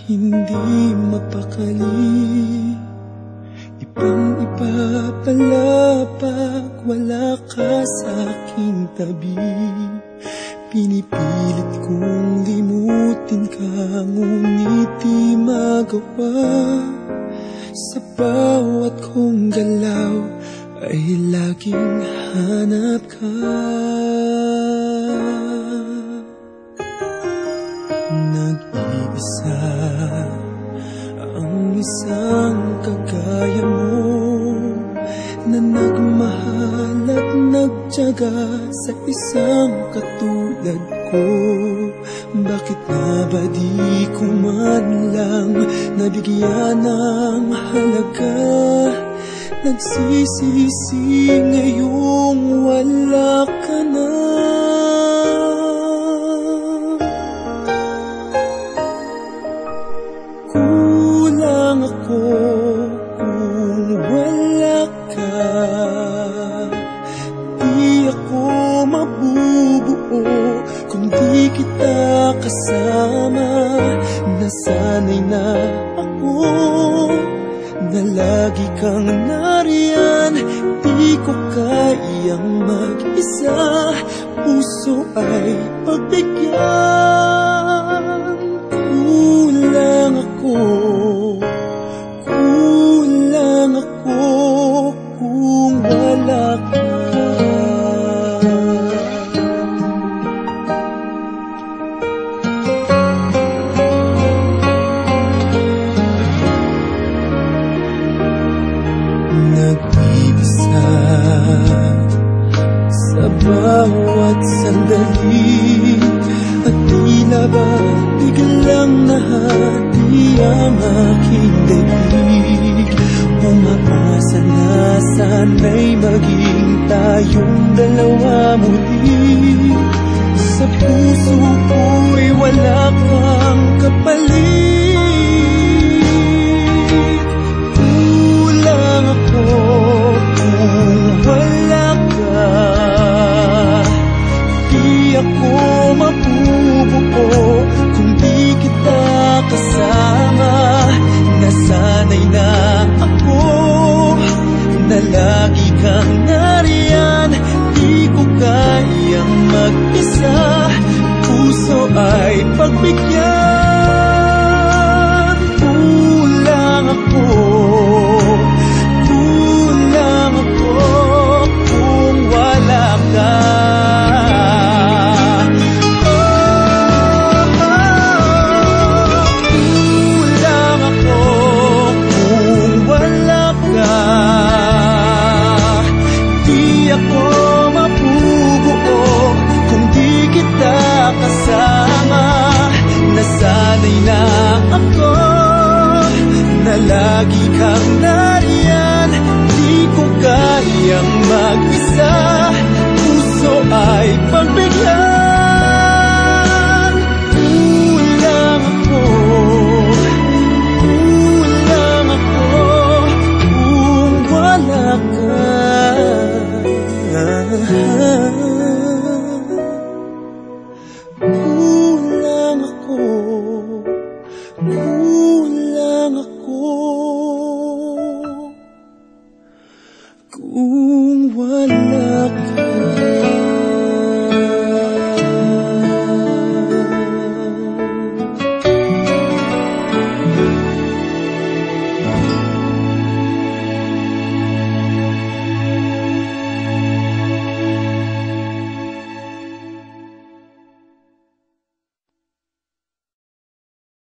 hindi mapakali. Ibang-iba pala pag wala ka sa aking tabi. Pinipilit kong limutin ka, ngunit di magawa. Sa bawat kong galaw ay laging hanap ka. Nag-iisa ang isang kagaya mo, na nagmahal at nagtiyaga sa isang katulad ko. Bakit nga ba di ko man lang nabigyan ng halaga? Nagsisisi ngayong wala ka na. Kulang ako kung wala ka. Di ako mabubuo kung di kita kasama. Nasanay na ako na lagi kang nariyan. Di ko kayang mag-isa, puso ay pagbigyan. Kulang ako kung wala ka. Nag-iisa sa bawat sandali, at tila ba biglang nahati ang aking daig. Umaasa na sana'y maging tayong dalawa muli. Sa puso ko'y wala kang kapalit. Kulang ako kung wala ka. Di ako mabubuo kung di kita kasama. Nasanay na ako na lagi kang nariyan. Di ko kayang mag-isa, puso ay pagbigyan. Kulang ako kung wala ka. Nasanay na ako na lagi kang nariyan. Di ko kayang mag-isa, puso ay pagbigyan. Kulang ako kung wala ka. Kung wala